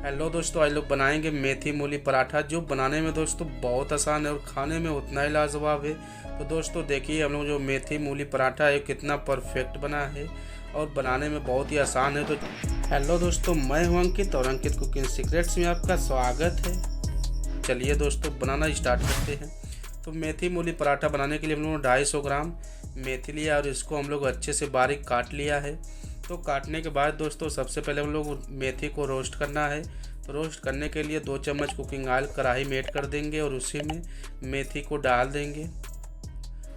Hello दोस्तों, आज लोग बनाएंगे मेथी मूली पराठा जो बनाने में दोस्तों बहुत आसान है और खाने में उतना ही लाजवाब है। तो दोस्तों देखिए हम लोग जो मेथी मूली पराठा है कितना परफेक्ट बना है और बनाने में बहुत ही आसान है। तो हेलो दोस्तों, मैं हूं अंकित और अंकित कुकिंग सीक्रेट्स में आपका स्वागत है। चलिए दोस्तों बनाना स्टार्ट करते हैं। तो मेथी मूली पराठा बनाने के लिए हम लोगों ने 250 ग्राम मेथी लिया और इसको हम लोग अच्छे से बारीक काट लिया है। तो काटने के बाद दोस्तों सबसे पहले हम लोग मेथी को रोस्ट करना है। तो रोस्ट करने के लिए 2 चम्मच कुकिंग ऑयल कढ़ाई में ऐड कर देंगे और उसी में मेथी को डाल देंगे।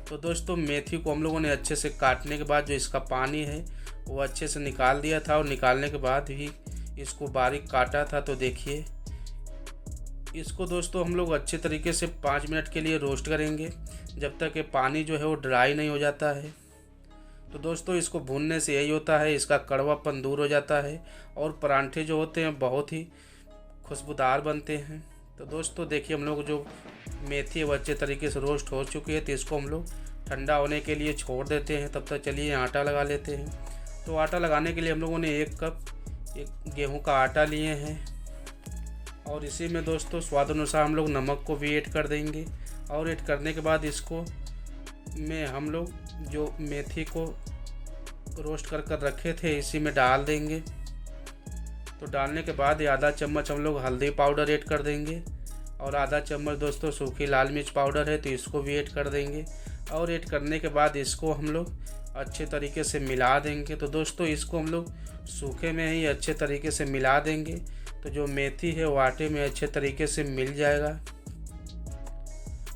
तो दोस्तों मेथी को हम लोगों ने अच्छे से काटने के बाद जो इसका पानी है वो अच्छे से निकाल दिया था और निकालने के बाद ही इसको बारीक काटा था। तो देखिए इसको दोस्तों हम लोग अच्छे तरीके से 5 मिनट के लिए रोस्ट करेंगे जब तक ये पानी जो है वो ड्राई नहीं हो जाता है। तो दोस्तों इसको भूनने से यही होता है, इसका कड़वापन दूर हो जाता है और पराठे जो होते हैं बहुत ही खुशबूदार बनते हैं। तो दोस्तों देखिए हम लोग जो मेथी है वो अच्छे तरीके से रोस्ट हो चुकी है। तो इसको हम लोग ठंडा होने के लिए छोड़ देते हैं। तब तक चलिए आटा लगा लेते हैं। तो आटा लगाने के लिए हम लोगों ने 1 कप गेहूं का आटा लिए हैं और इसी में दोस्तों स्वाद अनुसार हम लोग नमक को भी ऐड कर देंगे। और ऐड करने के बाद इसको में हम लोग जो मेथी को रोस्ट कर रखे थे इसी में डाल देंगे। तो डालने के बाद आधा चम्मच हम लोग हल्दी पाउडर ऐड कर देंगे और आधा चम्मच दोस्तों सूखी लाल मिर्च पाउडर है तो इसको भी ऐड कर देंगे। और ऐड करने के बाद इसको हम लोग अच्छे तरीके से मिला देंगे। तो दोस्तों इसको हम लोग सूखे में ही अच्छे तरीके से मिला देंगे तो जो मेथी है वो आटे में अच्छे तरीके से मिल जाएगा।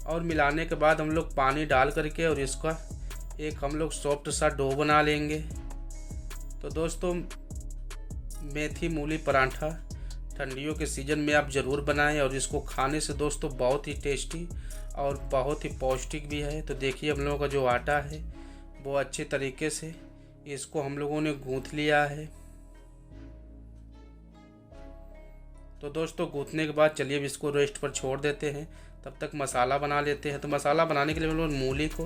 और मिलाने के बाद हम लोग पानी डाल करके और इसका एक हम लोग सॉफ्ट सा डो बना लेंगे। तो दोस्तों मेथी मूली पराठा ठंडियों के सीज़न में आप ज़रूर बनाएं और इसको खाने से दोस्तों बहुत ही टेस्टी और बहुत ही पौष्टिक भी है। तो देखिए हम लोगों का जो आटा है वो अच्छे तरीके से इसको हम लोगों ने गूँथ लिया है। तो दोस्तों गूँथने के बाद चलिए अब इसको रेस्ट पर छोड़ देते हैं। तब तक मसाला बना लेते हैं। तो मसाला बनाने के लिए हम लोग मूली को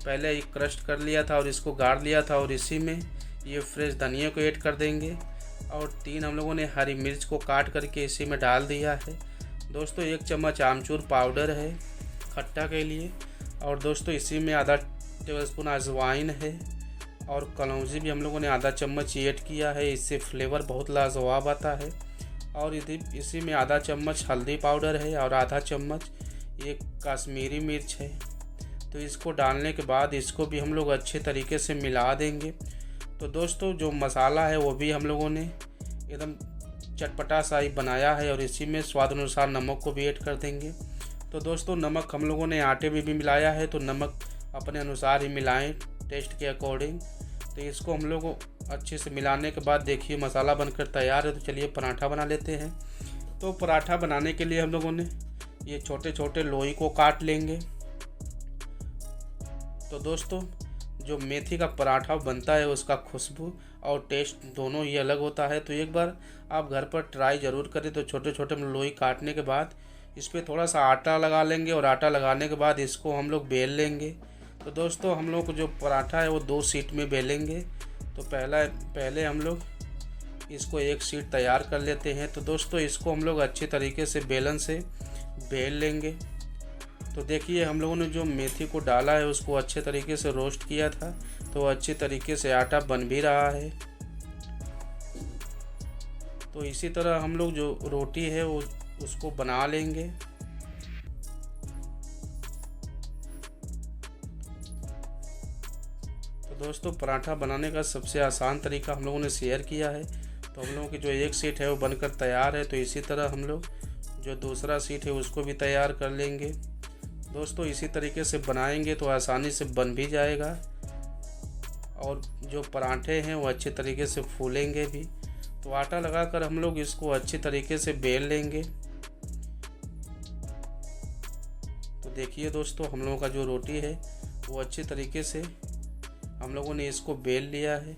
पहले एक क्रश कर लिया था और इसको गाड़ लिया था और इसी में ये फ्रेश धनिया को ऐड कर देंगे और 3 हम लोगों ने हरी मिर्च को काट करके इसी में डाल दिया है। दोस्तों 1 चम्मच आमचूर पाउडर है खट्टा के लिए और दोस्तों इसी में आधा टेबलस्पून अजवाइन है और कलौंजी भी हम लोगों ने आधा चम्मच ऐड किया है। इससे फ्लेवर बहुत लाजवाब आता है। और इसी में आधा चम्मच हल्दी पाउडर है और आधा चम्मच ये कश्मीरी मिर्च है। तो इसको डालने के बाद इसको भी हम लोग अच्छे तरीके से मिला देंगे। तो दोस्तों जो मसाला है वो भी हम लोगों ने एकदम चटपटा सा ही बनाया है और इसी में स्वाद अनुसार नमक को भी ऐड कर देंगे। तो दोस्तों नमक हम लोगों ने आटे में भी मिलाया है तो नमक अपने अनुसार ही मिलाएं टेस्ट के अकॉर्डिंग। तो इसको हम लोग अच्छे से मिलाने के बाद देखिए मसाला बनकर तैयार है। तो चलिए पराठा बना लेते हैं। तो पराठा बनाने के लिए हम लोगों ने ये छोटे छोटे लोई को काट लेंगे। तो दोस्तों जो मेथी का पराठा बनता है उसका खुशबू और टेस्ट दोनों ही अलग होता है। तो एक बार आप घर पर ट्राई ज़रूर करें। तो छोटे छोटे लोई काटने के बाद इस पर थोड़ा सा आटा लगा लेंगे और आटा लगाने के बाद इसको हम लोग बेल लेंगे। तो दोस्तों हम लोग जो पराठा है वो 2 शीट में बेलेंगे। तो पहले हम लोग इसको 1 शीट तैयार कर लेते हैं। तो दोस्तों इसको हम लोग अच्छे तरीके से बेलन से बेल लेंगे। तो देखिए हम लोगों ने जो मेथी को डाला है उसको अच्छे तरीके से रोस्ट किया था तो अच्छे तरीके से आटा बन भी रहा है। तो इसी तरह हम लोग जो रोटी है वो उसको बना लेंगे। तो दोस्तों पराठा बनाने का सबसे आसान तरीका हम लोगों ने शेयर किया है। तो हम लोगों की जो 1 शीट है वो बनकर तैयार है। तो इसी तरह हम लोग जो दूसरा शीट है उसको भी तैयार कर लेंगे। दोस्तों इसी तरीके से बनाएंगे तो आसानी से बन भी जाएगा और जो पराठे हैं वो अच्छे तरीके से फूलेंगे भी। तो आटा लगाकर हम लोग इसको अच्छे तरीके से बेल लेंगे। तो देखिए दोस्तों हम लोगों का जो रोटी है वो अच्छे तरीके से हम लोगों ने इसको बेल लिया है।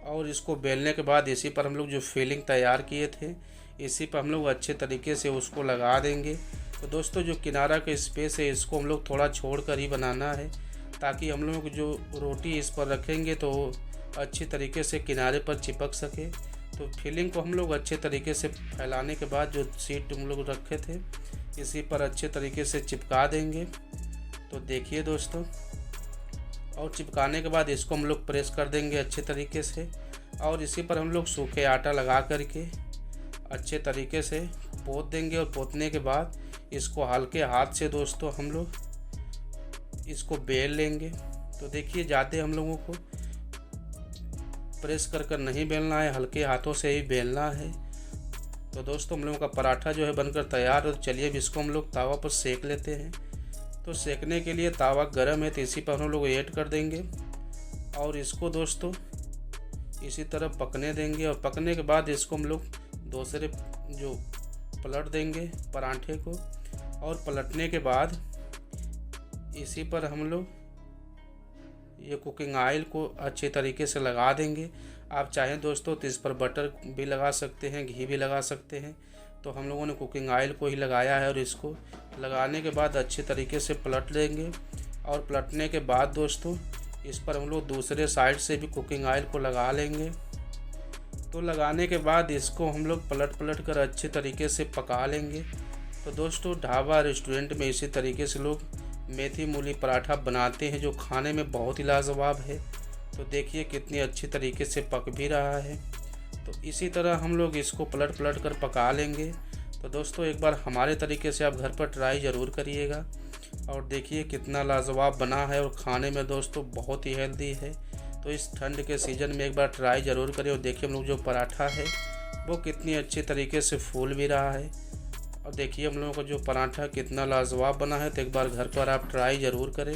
और इसको बेलने के बाद इसी पर हम लोग जो फिलिंग तैयार किए थे इसी पर हम लोग अच्छे तरीके से उसको लगा देंगे। तो दोस्तों जो किनारा का स्पेस है इसको हम लोग थोड़ा छोड़ कर ही बनाना है ताकि हम लोग जो रोटी इस पर रखेंगे तो अच्छी तरीके से किनारे पर चिपक सके। तो फिलिंग को हम लोग अच्छे तरीके से फैलाने के बाद जो शीट हम लोग रखे थे इसी पर अच्छे तरीके से चिपका देंगे। तो देखिए दोस्तों, और चिपकाने के बाद इसको हम लोग प्रेस कर देंगे अच्छे तरीके से, और इसी पर हम लोग सूखे आटा लगा करके अच्छे तरीके से पोत देंगे। और पोतने के बाद इसको हल्के हाथ से दोस्तों हम लोग इसको बेल लेंगे। तो देखिए, ज़्यादा हम लोगों को प्रेस कर नहीं बेलना है, हल्के हाथों से ही बेलना है। तो दोस्तों, हम लोगों का पराठा जो है बनकर तैयार है। तो चलिए अब इसको हम लोग तावा पर सेक लेते हैं। तो सेकने के लिए तावा गर्म है तो इसी पर हम लोग ऐड कर देंगे और इसको दोस्तों इसी तरह पकने देंगे। और पकने के बाद इसको हम लोग दूसरे जो पलट देंगे पराठे को, और पलटने के बाद इसी पर हम लोग ये कुकिंग ऑयल को अच्छे तरीके से लगा देंगे। आप चाहें दोस्तों तो इस पर बटर भी लगा सकते हैं, घी भी लगा सकते हैं। तो हम लोगों ने कुकिंग ऑयल को ही लगाया है, और इसको लगाने के बाद अच्छे तरीके से पलट देंगे। और पलटने के बाद दोस्तों इस पर हम लोग दूसरे साइड से भी कुकिंग ऑयल को लगा लेंगे। तो लगाने के बाद इसको हम लोग पलट कर अच्छे तरीके से पका लेंगे। तो दोस्तों, ढाबा रेस्टोरेंट में इसी तरीके से लोग मेथी मूली पराठा बनाते हैं, जो खाने में बहुत ही लाजवाब है। तो देखिए कितनी अच्छी तरीके से पक भी रहा है। तो इसी तरह हम लोग इसको पलट कर पका लेंगे। तो दोस्तों, एक बार हमारे तरीके से आप घर पर ट्राई ज़रूर करिएगा, और देखिए कितना लाजवाब बना है, और खाने में दोस्तों बहुत ही हेल्दी है। तो इस ठंड के सीज़न में एक बार ट्राई ज़रूर करें। और देखिए हम लोग जो पराठा है वो कितनी अच्छी तरीके से फूल भी रहा है, और देखिए हम लोगों का जो पराठा कितना लाजवाब बना है। तो एक बार घर पर आप ट्राई ज़रूर करें।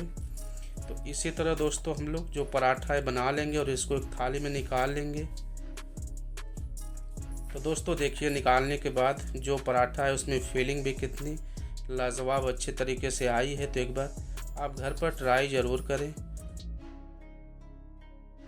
तो इसी तरह दोस्तों हम लोग जो पराठा है बना लेंगे और इसको एक थाली में निकाल लेंगे। तो दोस्तों देखिए, निकालने के बाद जो पराठा है उसमें फीलिंग भी कितनी लाजवाब अच्छे तरीके से आई है। तो एक बार आप घर पर ट्राई ज़रूर करें।